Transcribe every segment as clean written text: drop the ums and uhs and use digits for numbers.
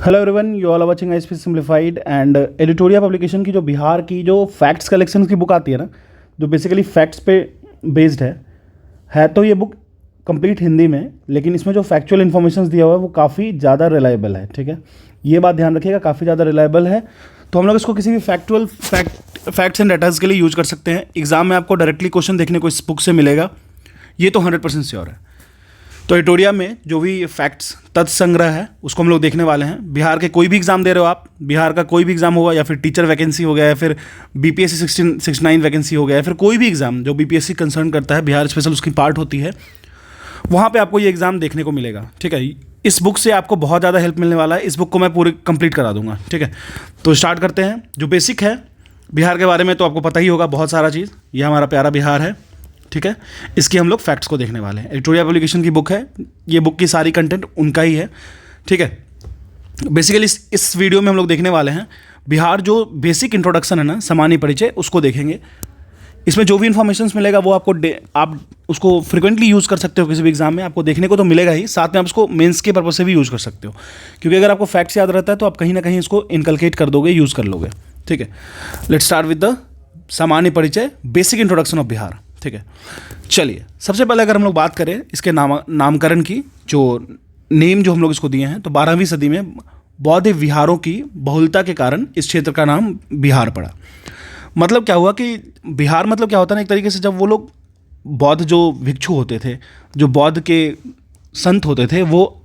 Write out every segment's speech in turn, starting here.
Hello everyone, you all are watching ISP simplified and editorial publication की जो बिहार की जो फैक्ट्स कलेक्शन की बुक आती है ना, जो बेसिकली फैक्ट्स पे बेस्ड है तो ये बुक कंप्लीट हिंदी में, लेकिन इसमें जो फैक्चुअल इन्फॉर्मेशन दिया हुआ है वो काफ़ी ज़्यादा रिलायबल है। ठीक है, ये बात ध्यान रखिएगा, काफ़ी ज़्यादा रिलायबल है। तो हम लोग इसको किसी भी फैक्ट्स एंड डाटाज के लिए यूज कर सकते हैं। एग्जाम में आपको डायरेक्टली क्वेश्चन देखने को इस बुक से मिलेगा, ये तो 100% श्योर है। तो एडिटोरिया में जो भी फैक्ट्स तथ्य संग्रह है उसको हम लोग देखने वाले हैं। बिहार के कोई भी एग्जाम दे रहे हो आप, बिहार का कोई भी एग्जाम होगा, या फिर टीचर वैकेंसी हो गया, या फिर बीपीएससी 1669 वैकेंसी हो गया, या फिर कोई भी एग्जाम जो बीपीएससी कंसर्न करता है, बिहार स्पेशल उसकी पार्ट होती है, वहाँ पे आपको ये एग्जाम देखने को मिलेगा। ठीक है, इस बुक से आपको बहुत ज़्यादा हेल्प मिलने वाला है। इस बुक को मैं पूरी कंप्लीट करा दूंगा। ठीक है, तो स्टार्ट करते हैं। जो बेसिक है बिहार के बारे में तो आपको पता ही होगा बहुत सारा चीज़। ये हमारा प्यारा बिहार है। ठीक है, इसकी हम लोग फैक्ट्स को देखने वाले हैं। एडिटोरिया पब्लिकेशन की बुक है, ये बुक की सारी कंटेंट उनका ही है। ठीक है, बेसिकली इस वीडियो में हम लोग देखने वाले हैं बिहार जो बेसिक इंट्रोडक्शन है ना, सामान्य परिचय, उसको देखेंगे। इसमें जो भी इन्फॉर्मेशन मिलेगा वो आप उसको फ्रिक्वेंटली यूज़ कर सकते हो किसी भी एग्जाम में, आपको देखने को तो मिलेगा ही, साथ में आप उसको मेंस के पर्पज से भी यूज़ कर सकते हो, क्योंकि अगर आपको फैक्ट्स याद रहता है तो आप कहीं ना कहीं इसको इनकलकेट कर दोगे, यूज़ कर लोगे। ठीक है, लेट्स स्टार्ट विद द सामान्य परिचय, बेसिक इंट्रोडक्शन ऑफ बिहार। ठीक है, चलिए सबसे पहले अगर हम लोग बात करें इसके नामकरण की, जो नेम जो हम लोग इसको दिए हैं, तो 12वीं सदी में बौद्ध विहारों की बहुलता के कारण इस क्षेत्र का नाम बिहार पड़ा। मतलब क्या हुआ कि बिहार मतलब क्या होता है ना, एक तरीके से जब वो लोग बौद्ध जो भिक्षु होते थे, जो बौद्ध के संत होते थे, वो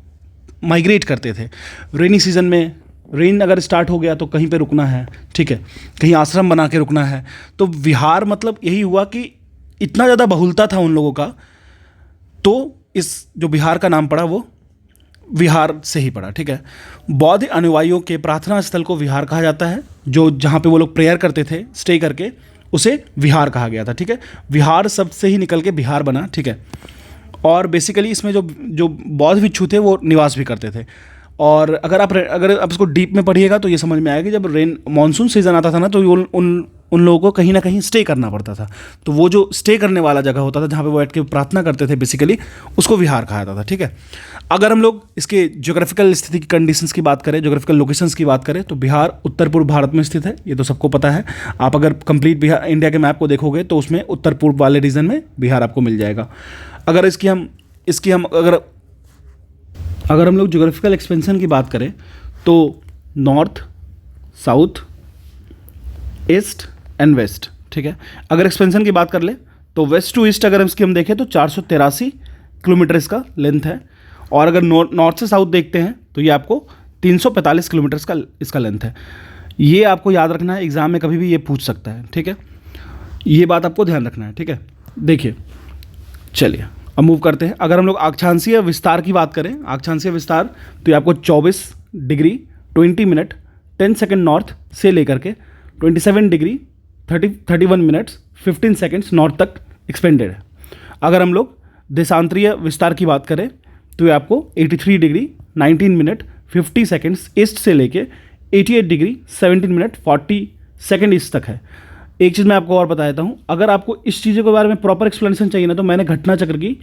माइग्रेट करते थे। रेनी सीजन में रेन अगर स्टार्ट हो गया तो कहीं पे रुकना है। ठीक है, कहीं आश्रम बना के रुकना है। तो विहार मतलब यही हुआ कि इतना ज़्यादा बहुलता था उन लोगों का, तो इस जो बिहार का नाम पड़ा वो विहार से ही पड़ा। ठीक है, बौद्ध अनुयायियों के प्रार्थना स्थल को विहार कहा जाता है, जो जहाँ पे वो लोग प्रेयर करते थे स्टे करके, उसे विहार कहा गया था। ठीक है, विहार शब्द से ही निकल के बिहार बना। ठीक है, और बेसिकली इसमें जो बौद्ध भिक्षु थे वो निवास भी करते थे। और अगर आप इसको डीप में पढ़िएगा तो ये समझ में आएगा कि जब मानसून सीजन आता था ना, तो उन लोगों को कहीं ना कहीं स्टे करना पड़ता था। तो वो जो स्टे करने वाला जगह होता था, जहाँ पे वो बैठ के प्रार्थना करते थे, बेसिकली उसको विहार कहा जाता था। ठीक है, अगर हम लोग इसके ज्योग्राफिकल स्थिति की कंडीशंस की बात करें, ज्योग्राफिकल लोकेशंस की बात करें, तो बिहार उत्तर पूर्व भारत में स्थित है, ये तो सबको पता है। आप अगर कंप्लीट बिहार इंडिया के मैप को देखोगे तो उसमें उत्तर पूर्व वाले रीजन में बिहार आपको मिल जाएगा। अगर अगर हम लोग ज्योग्राफिकल एक्सपेंशन की बात करें तो north, south, east and west. ठीक है, अगर एक्सपेंशन की बात कर ले तो वेस्ट टू ईस्ट अगर इसकी हम देखें तो 483 किलोमीटर इसका लेंथ है। और अगर नॉर्थ से साउथ देखते हैं तो ये आपको 345 किलोमीटर का इसका लेंथ है। ये आपको याद रखना है, एग्जाम में कभी भी ये पूछ सकता है। ठीक है, ये बात आपको ध्यान रखना है। ठीक है, देखिए चलिए अब मूव करते हैं। अगर हम लोग अक्षांशीय विस्तार की बात करें, अक्षांशीय विस्तार, तो ये आपको 24 डिग्री 20 मिनट 10 सेकेंड नॉर्थ से लेकर के 27 डिग्री 31 मिनट्स 15 सेकेंड्स नॉर्थ तक एक्सपेंडेड है। अगर हम लोग देशांतरीय विस्तार की बात करें तो ये आपको 83 डिग्री 19 मिनट 50 सेकेंड्स ईस्ट से लेके 88 डिग्री 17 मिनट 40 सेकेंड ईस्ट तक है। एक चीज़ मैं आपको और बता देता हूँ, अगर आपको इस चीज़ों के बारे में प्रॉपर एक्सप्लेनेशन चाहिए ना, तो मैंने घटना चक्र की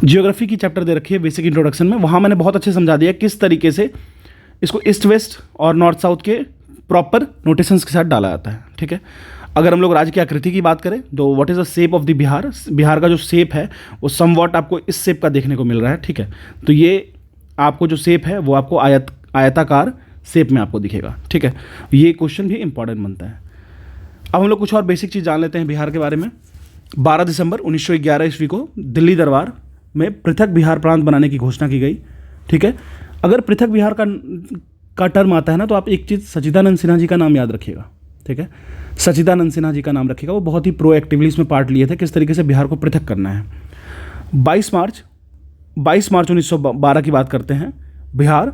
जियोग्राफी की चैप्टर दे रखी है बेसिक इंट्रोडक्शन में, वहाँ मैंने बहुत अच्छे समझा दिया किस तरीके से इसको ईस्ट वेस्ट और नॉर्थ साउथ के प्रॉपर नोटेशंस के साथ डाला जाता है। ठीक है, अगर हम लोग राज्य की आकृति की बात करें तो what is the shape of the Bihar, Bihar का जो शेप है वो समवॉट आपको इस शेप का देखने को मिल रहा है। ठीक है, तो ये आपको जो शेप है वो आपको आयताकार शेप में आपको दिखेगा। ठीक है, ये क्वेश्चन भी इंपॉर्टेंट बनता है। अब हम लोग कुछ और बेसिक चीज़ जान लेते हैं बिहार के बारे में। 12 दिसंबर 1911 ईस्वी को दिल्ली दरबार में पृथक बिहार प्रांत बनाने की घोषणा की गई। ठीक है, अगर पृथक बिहार का टर्म आता है ना, तो आप एक चीज़ सच्चिदानंद सिन्हा जी का नाम याद रखिएगा। ठीक है, सच्चिदानंद सिन्हा जी का नाम रखिएगा, वो बहुत ही प्रोएक्टिवली इसमें पार्ट लिए थे, किस तरीके से बिहार को पृथक करना है। 22 मार्च 1912 की बात करते हैं। बिहार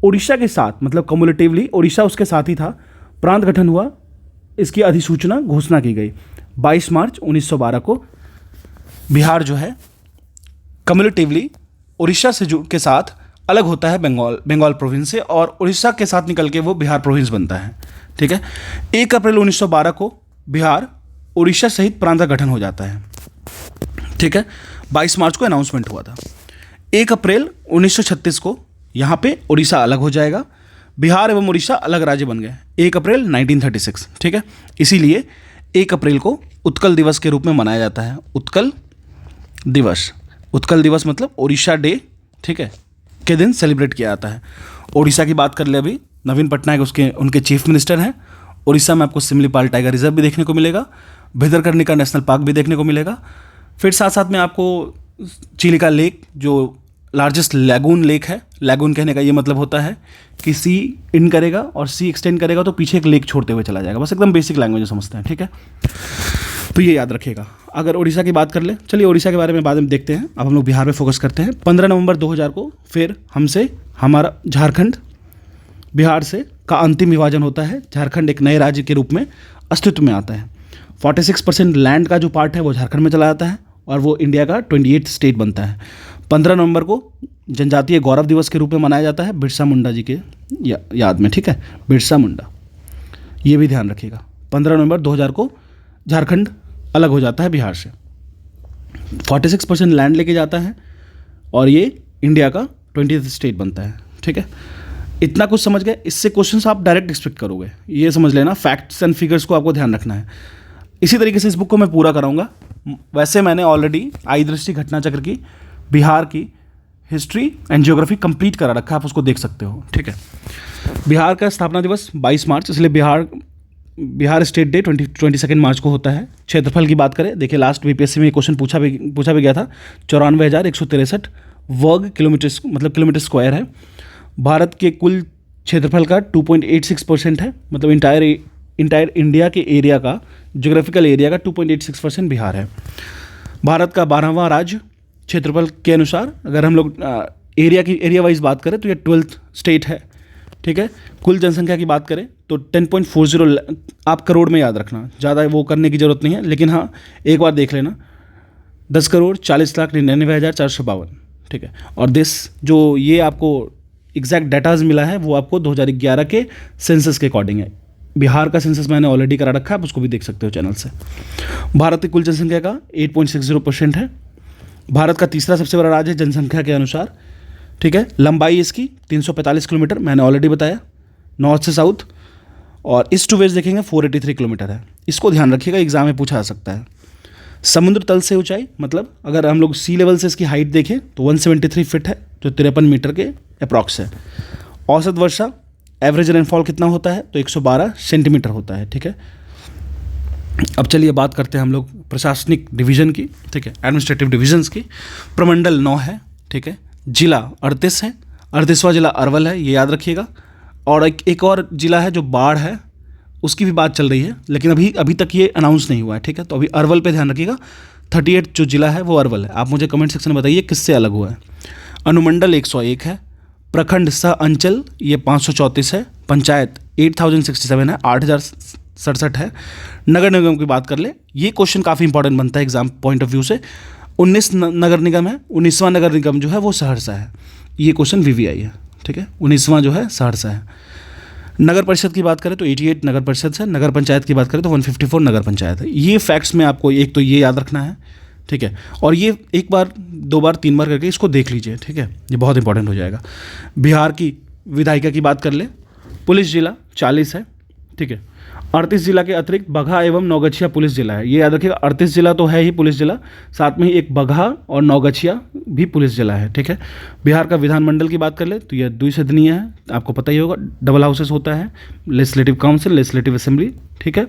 उड़ीसा के साथ, मतलब कम्युलेटिवली उड़ीसा उसके साथ ही था, प्रांत गठन हुआ, इसकी अधिसूचना घोषणा की गई। 22 मार्च 1912 को बिहार जो है कम्युलेटिवली उड़ीसा से के साथ अलग होता है बंगाल प्रोविंस से, और उड़ीसा के साथ निकल के वो बिहार प्रोविंस बनता है। ठीक है, 1 अप्रैल 1912 को बिहार उड़ीसा सहित प्रांत का गठन हो जाता है। ठीक है, 22 मार्च को अनाउंसमेंट हुआ था। 1 अप्रैल 1936 को यहाँ पे उड़ीसा अलग हो जाएगा, बिहार एवं उड़ीसा अलग राज्य बन गए 1 अप्रैल 1936, ठीक है। इसीलिए 1 अप्रैल को उत्कल दिवस के रूप में मनाया जाता है। उत्कल दिवस मतलब उड़ीसा डे, ठीक है, के दिन सेलिब्रेट किया जाता है। उड़ीसा की बात कर ले अभी, नवीन पटनायक उनके चीफ मिनिस्टर हैं। उड़ीसा में आपको सिमलीपाल टाइगर रिजर्व भी देखने को मिलेगा, भितरकनिका नेशनल पार्क भी देखने को मिलेगा। फिर साथ साथ में आपको चिलिका लेक, जो लार्जेस्ट लैगून लेक है, लैगून कहने का ये मतलब होता है कि सी इन करेगा और सी एक्सटेंड करेगा तो पीछे एक लेक छोड़ते हुए चला जाएगा। बस एकदम बेसिक लैंग्वेज समझते हैं, ठीक है। तो ये याद रखिएगा। अगर उड़ीसा की बात कर ले, चलिए उड़ीसा के बारे में बाद में देखते हैं। अब हम लोग बिहार में फोकस करते हैं। 15 नवंबर 2000 को फिर हमारा झारखंड बिहार से का अंतिम विभाजन होता है। झारखंड एक नए राज्य के रूप में अस्तित्व में आता है। 46% लैंड का जो पार्ट है वो झारखंड में चला जाता है और वो इंडिया का 28th स्टेट बनता है। 15 नवंबर को जनजातीय गौरव दिवस के रूप में मनाया जाता है बिरसा मुंडा जी के याद में, ठीक है, बिरसा मुंडा, ये भी ध्यान रखिएगा। 15 नवंबर 2000 को झारखंड अलग हो जाता है बिहार से, 46% लैंड लेके जाता है और ये इंडिया का 20th स्टेट बनता है, ठीक है। इतना कुछ समझ गए। इससे क्वेश्चंस आप डायरेक्ट एक्सपेक्ट करोगे, ये समझ लेना। फैक्ट्स एंड फिगर्स को आपको ध्यान रखना है। इसी तरीके से इस बुक को मैं पूरा कराऊंगा। वैसे मैंने ऑलरेडी आई दृष्टि घटनाचक्र की, बिहार की हिस्ट्री एंड ज्योग्राफी कंप्लीट करा रखा है, आप उसको देख सकते हो, ठीक है। बिहार का स्थापना दिवस 22 मार्च, इसलिए बिहार स्टेट डे 22 मार्च को होता है। क्षेत्रफल की बात करें, देखिए लास्ट बीपीएससी में ये क्वेश्चन पूछा भी गया था। 94,163 वर्ग किलोमीटर मतलब किलोमीटर स्क्वायर है। भारत के कुल क्षेत्रफल का 2.86% है, मतलब इंटायर इंडिया के एरिया का, ज्योग्राफिकल एरिया का 2.86% बिहार है। भारत का 12वां राज्य क्षेत्रफल के अनुसार, अगर हम लोग एरिया वाइज बात करें तो ये 12th स्टेट है, ठीक है। कुल जनसंख्या की बात करें तो 10.40, आप करोड़ में याद रखना, ज़्यादा वो करने की ज़रूरत नहीं है, लेकिन हाँ एक बार देख लेना, 10,40,99,452, ठीक है। और जो ये आपको एग्जैक्ट डाटाज मिला है वो आपको 2011 के सेंसस के अकॉर्डिंग है। बिहार का सेंसस मैंने ऑलरेडी करा रखा है, आप उसको भी देख सकते हो चैनल से। भारत की कुल जनसंख्या का 8.60% है। भारत का तीसरा सबसे बड़ा राज्य है जनसंख्या के अनुसार, ठीक है। लंबाई इसकी 345 किलोमीटर, मैंने ऑलरेडी बताया, नॉर्थ से साउथ। और ईस्ट टू वेस्ट देखेंगे 483 किलोमीटर है। इसको ध्यान रखिएगा, एग्जाम में पूछा जा सकता है। समुद्र तल से ऊंचाई, मतलब अगर हम लोग सी लेवल से इसकी हाइट देखें तो 173 फीट है, जो 53 मीटर के अप्रॉक्स है। औसत वर्षा, एवरेज रेनफॉल कितना होता है तो 112 सेंटीमीटर होता है, ठीक है। अब चलिए बात करते हैं हम लोग प्रशासनिक डिवीज़न की, ठीक है, एडमिनिस्ट्रेटिव डिविजन्स की। प्रमंडल 9 है, ठीक है। जिला 38 है, 38वां जिला अरवल है, ये याद रखिएगा। और एक और जिला है जो बाढ़ है, उसकी भी बात चल रही है, लेकिन अभी तक ये अनाउंस नहीं हुआ है, ठीक है। तो अभी अरवल पे ध्यान रखिएगा। 38 जो जिला है वो अरवल है। आप मुझे कमेंट सेक्शन में बताइए किससे अलग हुआ है। अनुमंडल 101 है, प्रखंड सह अंचल ये 534 है, पंचायत 8067 है, 8067 है। नगर निगम की बात कर ले, ये क्वेश्चन काफ़ी इंपॉर्टेंट बनता है एग्जाम पॉइंट ऑफ व्यू से। 19 नगर निगम है, 19वां नगर निगम जो है वो सहरसा है। ये क्वेश्चन वीवीआई है, ठीक है। 19वां जो है सहरसा है। नगर परिषद की बात करें तो 88 नगर परिषद है। नगर पंचायत की बात करें तो 154 नगर पंचायत है। ये फैक्ट्स में आपको एक तो ये याद रखना है, ठीक है। और ये एक बार, 2 बार, 3 बार करके इसको देख लीजिए, ठीक है, ये बहुत इंपॉर्टेंट हो जाएगा। बिहार की विधायिका की बात कर ले, पुलिस जिला 40 है, ठीक है। 38 जिला के अतिरिक्त बगहा एवं नौगछिया पुलिस जिला है, ये याद रखिएगा। 38 जिला तो है ही पुलिस जिला, साथ में ही एक बगहा और नौगछिया भी पुलिस जिला है, ठीक है। बिहार का विधानमंडल की बात कर ले तो यह द्विसदनीय है, आपको पता ही होगा, डबल हाउसेस होता है, लेजिस्लेटिव काउंसिल, लेजिस्लेटिव असेंबली, ठीक है।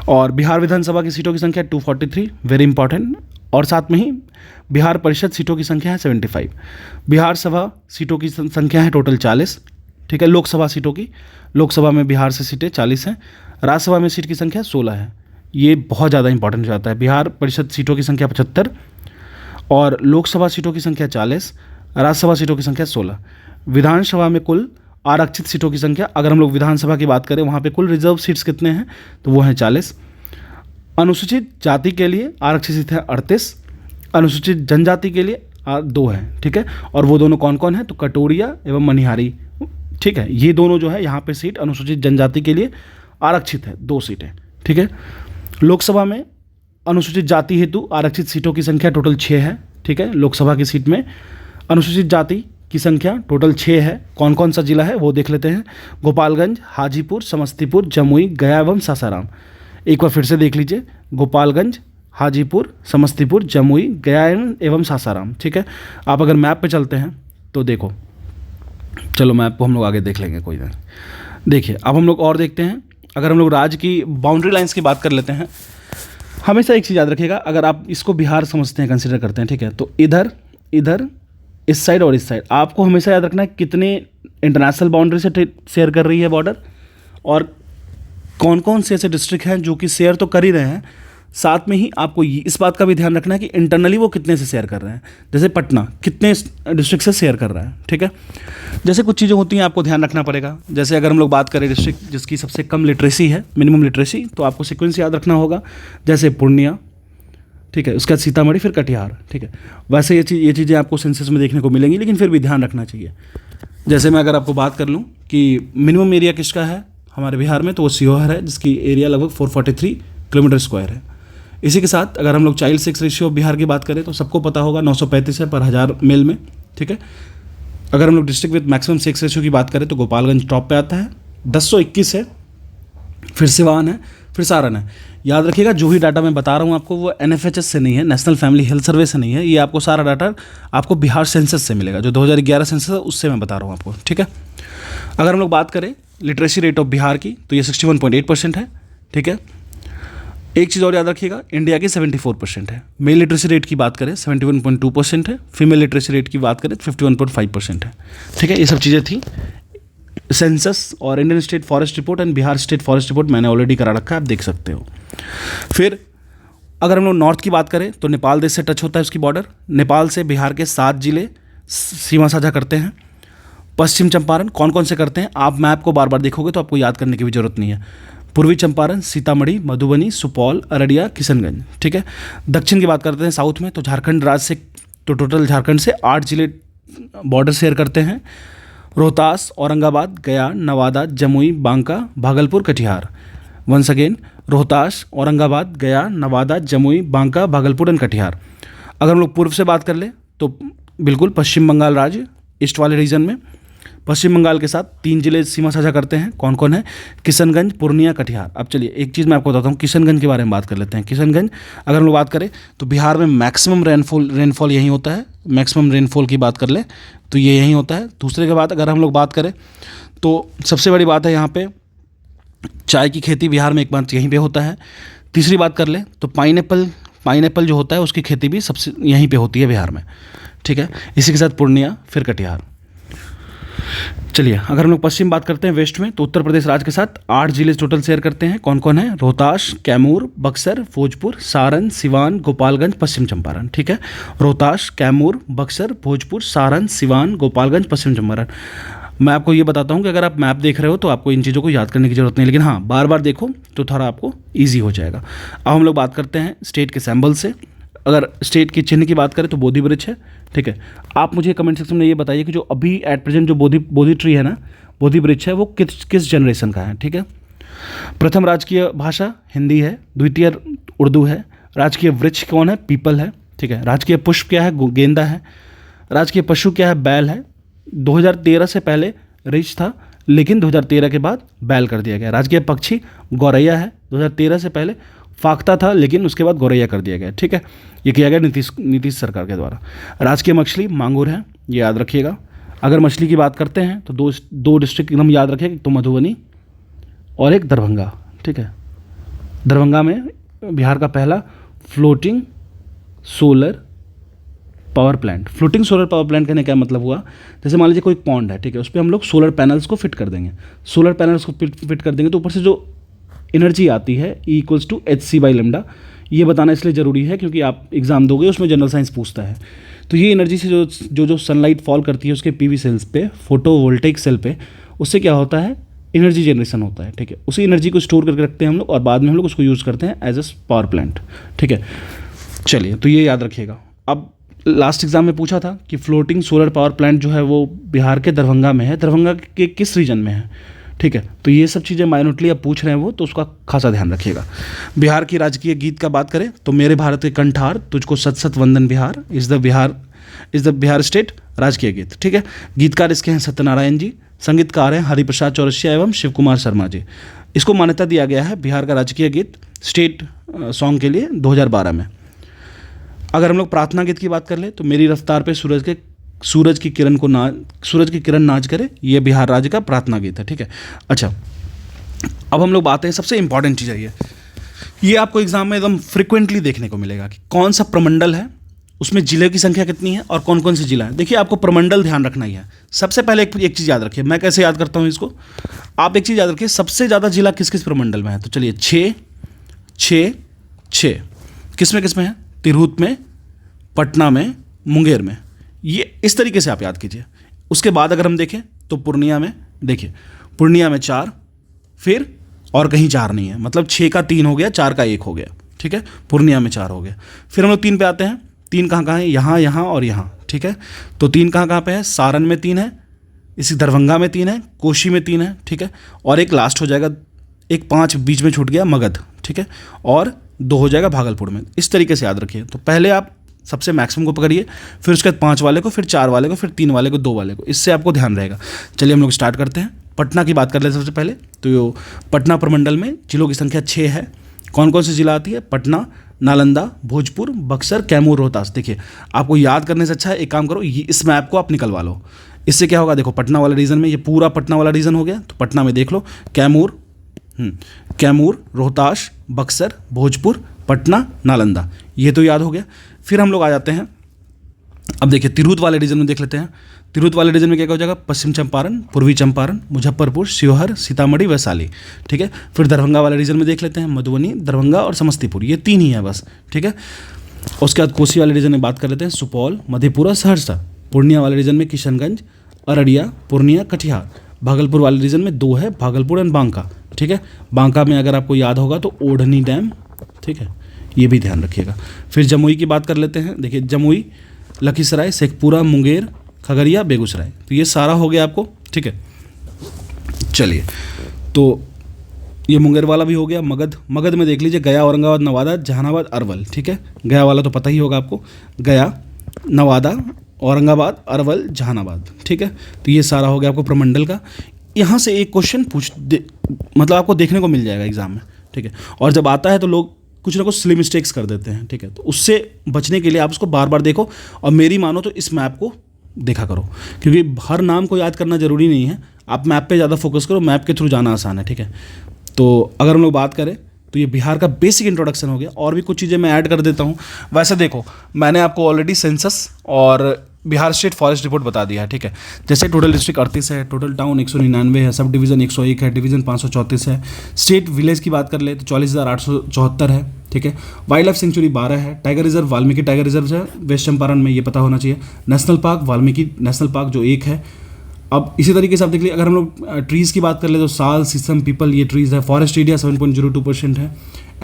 और बिहार विधानसभा की सीटों की संख्या 243, वेरी इंपॉर्टेंट। और साथ में ही बिहार परिषद सीटों की संख्या है 75। बिहार सभा सीटों की संख्या है टोटल 40, ठीक है। लोकसभा सीटों की, लोकसभा में बिहार से सीटें 40 हैं, राज्यसभा में सीट की संख्या 16 है। ये बहुत ज़्यादा इंपॉर्टेंट हो जाता है। बिहार परिषद सीटों की संख्या 75 और लोकसभा सीटों की संख्या 40, राज्यसभा सीटों की संख्या 16। विधानसभा में कुल आरक्षित सीटों की संख्या, अगर हम लोग विधानसभा की बात करें वहाँ पे कुल रिजर्व सीट्स कितने हैं तो वो हैं 40। अनुसूचित जाति के लिए आरक्षित सीट है 38, अनुसूचित जनजाति के लिए 2 हैं, ठीक है। और वो दोनों कौन कौन है तो कटोरिया एवं मनिहारी, ठीक है। ये दोनों जो है यहाँ पे सीट अनुसूचित जनजाति के लिए आरक्षित है, 2 सीटें, ठीक है। लोकसभा में अनुसूचित जाति हेतु आरक्षित सीटों की संख्या टोटल 6 है, ठीक है। लोकसभा की सीट में अनुसूचित जाति की संख्या टोटल 6 है। कौन कौन सा जिला है वो देख लेते हैं। गोपालगंज, हाजीपुर, समस्तीपुर, जमुई, गया एवं सासाराम। एक बार फिर से देख लीजिए, गोपालगंज, हाजीपुर, समस्तीपुर, जमुई, गया एवं सासाराम। ठीक है, आप अगर मैप पे चलते हैं तो देखो, चलो मैप को हम लोग आगे देख लेंगे, कोई नहीं। देखिए अब हम लोग और देखते हैं, अगर हम लोग राज्य की बाउंड्री लाइंस की बात कर लेते हैं, हमेशा एक चीज़ याद रखिएगा, अगर आप इसको बिहार समझते हैं, कंसिडर करते हैं, ठीक है, तो इधर इधर इस साइड और इस साइड आपको हमेशा याद रखना है कितने इंटरनेशनल बाउंड्री से शेयर कर रही है बॉर्डर, और कौन कौन से ऐसे डिस्ट्रिक्ट हैं जो कि शेयर तो कर ही रहे हैं, साथ में ही आपको इस बात का भी ध्यान रखना है कि इंटरनली वो कितने से शेयर कर रहे हैं। जैसे पटना कितने डिस्ट्रिक्ट से शेयर कर रहा है, ठीक है। जैसे कुछ चीज़ें होती हैं आपको ध्यान रखना पड़ेगा। जैसे अगर हम लोग बात करें डिस्ट्रिक्ट जिसकी सबसे कम लिटरेसी है, मिनिमम लिटरेसी, तो आपको सीक्वेंस याद रखना होगा। जैसे पूर्णिया, ठीक है, उसके बाद सीतामढ़ी, फिर कटिहार, ठीक है। वैसे ये चीज़ें आपको सेंसस में देखने को मिलेंगी, लेकिन फिर भी ध्यान रखना चाहिए। जैसे मैं अगर आपको बात कर लूँ कि मिनिमम एरिया किसका है हमारे बिहार में, तो वो सीहोर है, जिसकी एरिया लगभग 443 किलोमीटर स्क्वायर है। इसी के साथ अगर हम लोग चाइल्ड सेक्स रेशियो बिहार की बात करें तो सबको पता होगा 935 है पर 1000 मेल में, ठीक है। अगर हम लोग district with maximum sex ratio की बात करें तो गोपालगंज टॉप पे आता है, 1021 है, फिर सिवान है, फिर सारण है। याद रखिएगा जो भी डाटा मैं बता रहा हूँ आपको वो NFHS से नहीं है, नेशनल फैमिली हेल्थ सर्वे से नहीं है, ये आपको सारा डाटा आपको बिहार सेंसस से मिलेगा, जो 2011 सेंसस है उससे मैं बता रहा हूँ आपको, ठीक है। अगर हम लोग बात करें लिटरेसी रेट ऑफ बिहार की तो ये 61.8% है, ठीक है। एक चीज़ और याद रखिएगा, इंडिया की 74% है। मेल लिटरेसी रेट की बात करें 71.2% है, फीमेल लिटरेसी रेट की बात करें 51.5% है, ठीक है। ये सब चीज़ें थी सेंसस और Indian state forest report and Bihar state forest report मैंने ऑलरेडी करा रखा है, आप देख सकते हो। फिर अगर हम लोग नॉर्थ की बात करें तो नेपाल देश से टच होता है उसकी बॉर्डर। नेपाल से बिहार के 7 जिले सीमा साझा करते हैं। पश्चिम चंपारण कौन कौन से करते हैं, आप मैप को बार बार देखोगे तो आपको याद करने की भी जरूरत नहीं है। पूर्वी चंपारण, सीतामढ़ी, मधुबनी, सुपौल, अररिया, किशनगंज, ठीक है। दक्षिण की बात करते हैं साउथ में, तो झारखंड राज्य से, तो टोटल झारखंड से 8 जिले बॉर्डर शेयर करते हैं। रोहतास, औरंगाबाद, गया, नवादा, जमुई, बांका, भागलपुर, कटिहार। वंस अगेन, रोहतास, औरंगाबाद, गया, नवादा, जमुई, बांका, भागलपुर एंड कटिहार। अगर हम लोग पूर्व से बात कर ले तो बिल्कुल पश्चिम बंगाल राज्य, ईस्ट वाले रीजन में पश्चिम बंगाल के साथ 3 जिले सीमा साझा करते हैं। कौन कौन है, किशनगंज, पूर्णिया, कटिहार। अब चलिए एक चीज़ मैं आपको बताता हूँ, किशनगंज के बारे में बात कर लेते हैं। किशनगंज अगर हम लोग बात करें तो बिहार में मैक्सिमम रेनफॉल यहीं होता है। मैक्सिमम रेनफॉल की बात कर ले तो ये यहीं होता है। दूसरे के बाद अगर हम लोग बात करें तो सबसे बड़ी बात है यहाँ पे चाय की खेती बिहार में एकमात्र यहीं पे होता है। तीसरी बात कर ले तो पाइनएप्पल जो होता है उसकी खेती भी सबसे यहीं पे होती है बिहार में, ठीक है। इसी के साथ पूर्णिया, फिर कटिहार। चलिए अगर हम लोग पश्चिम बात करते हैं वेस्ट में, तो उत्तर प्रदेश राज्य के साथ 8 जिले टोटल शेयर करते हैं। कौन कौन है, रोहतास, कैमूर, बक्सर, भोजपुर, सारण, सिवान, गोपालगंज, पश्चिम चंपारण, ठीक है। रोहतास, कैमूर, बक्सर, भोजपुर, सारण, सिवान, गोपालगंज, पश्चिम चंपारण। मैं आपको ये बताता हूँ कि अगर आप मैप देख रहे हो तो आपको इन चीज़ों को याद करने की जरूरत नहीं, लेकिन हाँ बार बार देखो तो थोड़ा आपको ईजी हो जाएगा। अब हम लोग बात करते हैं स्टेट के सिंबल से। अगर स्टेट की चिन्ह की बात करें तो बोधि वृक्ष है, ठीक है। आप मुझे कमेंट सेक्शन में ये बताइए कि जो अभी एट प्रेजेंट जो बोधि ट्री है ना, बोधि वृक्ष है, वो किस जनरेशन का है, ठीक है। प्रथम राजकीय भाषा हिंदी है, द्वितीय उर्दू है। राजकीय वृक्ष कौन है, पीपल है, ठीक है। राजकीय पुष्प क्या है, गेंदा है। राजकीय पशु क्या है, बैल है। 2013 से पहले रिछ था, लेकिन 2013 के बाद बैल कर दिया गया। राजकीय पक्षी गौरैया है, 2013 से पहले फाख्ता था, लेकिन उसके बाद गौरैया कर दिया गया, ठीक है। ये किया गया नीतीश सरकार के द्वारा। राजकीय मछली मांगुर है, ये याद रखिएगा। अगर मछली की बात करते हैं तो दो डिस्ट्रिक्ट एकदम याद रखिएगा, तो मधुबनी और एक दरभंगा, ठीक है। दरभंगा में बिहार का पहला floating solar power plant. Floating solar power plant कहने का मतलब हुआ, जैसे मान लीजिए कोई पॉन्ड है, ठीक है, उस पर हम लोग सोलर पैनल्स को फिट कर देंगे। सोलर पैनल्स को फिट कर देंगे तो ऊपर से जो एनर्जी आती है E=hc/λ। ये बताना इसलिए ज़रूरी है क्योंकि आप एग्जाम दोगे उसमें जनरल साइंस पूछता है। तो ये एनर्जी से जो सनलाइट फॉल करती है उसके PV सेल्स पे, फोटोवोल्टेइक सेल पे, उससे क्या होता है, एनर्जी जनरेशन होता है, ठीक है। उसी एनर्जी को स्टोर करके रखते हैं हम लोग और बाद में हम लोग उसको यूज़ करते हैं एज अ पावर प्लांट, ठीक है। चलिए तो ये याद रखिएगा। अब लास्ट एग्जाम में पूछा था कि फ्लोटिंग सोलर पावर प्लांट जो है वो बिहार के दरभंगा में है, दरभंगा के किस रीजन में है, ठीक है। तो ये सब चीज़ें माइनोटली आप पूछ रहे हैं वो, तो उसका खासा ध्यान रखिएगा। बिहार की राजकीय गीत का बात करें तो मेरे भारत के कंठार तुझको सत सत वंदन Bihar is the Bihar state राजकीय गीत, ठीक है। गीतकार इसके हैं सत्यनारायण जी, संगीतकार हैं हरिप्रसाद चौरसिया एवं शिव कुमार शर्मा जी। इसको मान्यता दिया गया है बिहार का राजकीय गीत स्टेट सॉन्ग के लिए 2012 में। अगर हम लोग प्रार्थना गीत की बात कर ले तो मेरी रफ्तार पे सूरज की किरण नाच करे, ये बिहार राज्य का प्रार्थना गीत है, ठीक है। अच्छा, अब हम लोग बात है, सबसे इंपॉर्टेंट चीज़ है ये आपको एग्जाम में एकदम फ्रिक्वेंटली देखने को मिलेगा कि कौन सा प्रमंडल है, उसमें जिले की संख्या कितनी है और कौन कौन से जिला है। देखिए, आपको प्रमंडल ध्यान रखना ही है। सबसे पहले एक चीज़ याद रखिए, मैं कैसे याद करता हूँ इसको, आप एक चीज़ याद रखिए, सबसे ज़्यादा जिला किस किस प्रमंडल में है। तो चलिए 6 किस में है, तिरहुत में, पटना में, मुंगेर में, ये इस तरीके से आप याद कीजिए। उसके बाद अगर हम देखें तो पूर्णिया में, देखिए पूर्णिया में 4, फिर और कहीं 4 नहीं है, मतलब 6 का 3 हो गया, 4 का 1 हो गया, ठीक है। पूर्णिया में 4 हो गया। फिर हम लोग 3 पे आते हैं। 3 कहाँ है, यहाँ और यहाँ, ठीक है। तो 3 कहाँ पे है, सारण में 3 है, इसी दरभंगा में 3 है, कोशी में 3 है, ठीक है। और एक लास्ट हो जाएगा, एक 5 बीच में छूट गया, मगध, ठीक है। और 2 हो जाएगा भागलपुर में। इस तरीके से याद रखिए। तो पहले आप सबसे मैक्सिमम को पकड़िए, फिर उसके बाद 5 वाले को, फिर 4 वाले को, फिर 3 वाले को, 2 वाले को, इससे आपको ध्यान रहेगा। चलिए हम लोग स्टार्ट करते हैं। पटना की बात कर लेते हैं सबसे पहले। तो पटना प्रमंडल में जिलों की संख्या 6 है। कौन कौन सी जिला आती है, पटना, नालंदा, भोजपुर, बक्सर, कैमूर, रोहतास। देखिए, आपको याद करने से अच्छा है एक काम करो, इस मैप को आप निकलवा लो। इससे क्या होगा, देखो पटना वाले रीजन में, ये पूरा पटना वाला रीजन हो गया। तो पटना में देख लो कैमूर, रोहतास, बक्सर, भोजपुर, पटना, नालंदा, ये तो याद हो गया। फिर हम लोग आ जाते हैं, अब देखिए तिरहुत वाले रीजन में देख लेते हैं। तिरहुत वाले रीजन में क्या हो जाएगा, पश्चिम चंपारण, पूर्वी चंपारण, मुजफ्फरपुर, शिवहर, सीतामढ़ी, वैशाली, ठीक है। फिर दरभंगा वाले रीजन में देख लेते हैं, मधुबनी, दरभंगा और समस्तीपुर, ये 3 ही है बस, ठीक है। उसके बाद कोसी वाले रीजन में बात कर लेते हैं, सुपौल, मधेपुरा, सहरसा। पूर्णिया वाले रीजन में किशनगंज, अररिया, पूर्णिया, कटिहार। भागलपुर वाले रीजन में 2 है, भागलपुर एंड बांका, ठीक है। बांका में अगर आपको याद होगा तो ओढ़नी डैम, ठीक है, ये भी ध्यान रखिएगा। फिर जमुई की बात कर लेते हैं। देखिए जमुई, लखीसराय, शेखपुरा, मुंगेर, खगड़िया, बेगूसराय, तो ये सारा हो गया आपको, ठीक है। चलिए, तो ये मुंगेर वाला भी हो गया। मगध में देख लीजिए, गया, औरंगाबाद, नवादा, जहानाबाद, अरवल, ठीक है। गया वाला तो पता ही होगा आपको, गया, नवादा, औरंगाबाद, अरवल, जहानाबाद, ठीक है। तो ये सारा हो गया आपको प्रमंडल का। यहाँ से एक क्वेश्चन मतलब आपको देखने को मिल जाएगा एग्जाम में, ठीक है। और जब आता है तो लोग कुछ ना कुछ सिली मिस्टेक्स कर देते हैं, ठीक है। तो उससे बचने के लिए आप उसको बार बार देखो, और मेरी मानो तो इस मैप को देखा करो, क्योंकि हर नाम को याद करना जरूरी नहीं है। आप मैप पे ज़्यादा फोकस करो, मैप के थ्रू जाना आसान है, ठीक है। तो अगर हम लोग बात करें तो ये बिहार का बेसिक इंट्रोडक्शन हो गया। और भी कुछ चीज़ें मैं ऐड कर देता हूँ। वैसे देखो, मैंने आपको ऑलरेडी सेंसस और बिहार स्टेट फॉरेस्ट रिपोर्ट बता दिया है, ठीक है। जैसे टोटल डिस्ट्रिक्ट 38 है, टोटल टाउन 199 है, सब डिवीज़न 101 है, डिवीज़न 534 है। स्टेट विलेज की बात कर ले तो 40,874 है, ठीक है। वाइल्ड लाइफ सेंचुरी 12 है। Tiger reserve Valmiki tiger reserve है वेस्ट चंपारण में, ये पता होना चाहिए। National park Valmiki national park जो 1 है। अब इसी तरीके से आप देख लीजिए, अगर हम लोग ट्रीज़ की बात कर ले तो साल, शीशम, पीपल, ये ट्रीज़ है। फॉरेस्ट एरिया 7.02% है।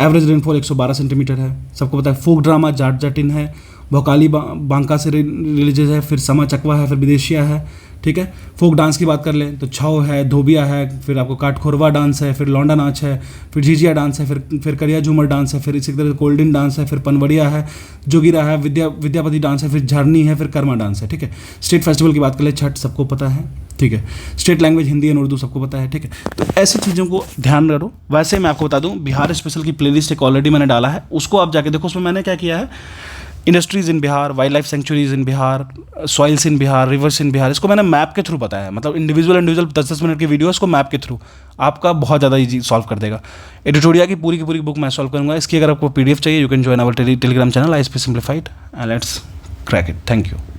एवरेज रेनफॉल 112 सेंटीमीटर है, सबको पता है। फोक ड्रामा जाट जाटिन है, भोकाली बांका से रिलीजियस है, फिर समा चकवा है, फिर विदेशिया है, ठीक है। फोक डांस की बात कर लें तो छऊ है, धोबिया है, फिर आपको काटखोरवा डांस है, फिर लौंडा नाच है, फिर झिझिया डांस है, फिर करिया झूमर डांस है, फिर इसी तरह गोल्डन डांस है, फिर पनवड़िया है, जोगिरा है, विद्यापति डांस है, फिर झरनी है, फिर कर्मा डांस है, ठीक है। स्टेट फेस्टिवल की बात कर ले, छठ सबको पता है, ठीक है। State language Hindi and Urdu सबको पता है, ठीक है। तो ऐसी चीज़ों को ध्यान रखो। वैसे मैं आपको बता दूं, बिहार स्पेशल की प्लेलिस्ट एक ऑलरेडी मैंने डाला है, उसको आप जाके देखो। उसमें मैंने क्या किया है, industries in Bihar, wild life sanctuaries in Bihar, soils in Bihar, reverse इन बिहार, इसको मैंने मैप के थ्रू बताया है। मतलब इंडिविजुअल 10-10 मिनट की वीडियोस को मैप के थ्रू आपका बहुत ज़्यादा ईजी सॉल्व कर देगा। एडिटोरिया की पूरी बुक मैं सॉल्व करूँगा। इसकी अगर आपको PDF चाहिए, you can join our Telegram channel ISP simplified, and let's crack it. Thank you.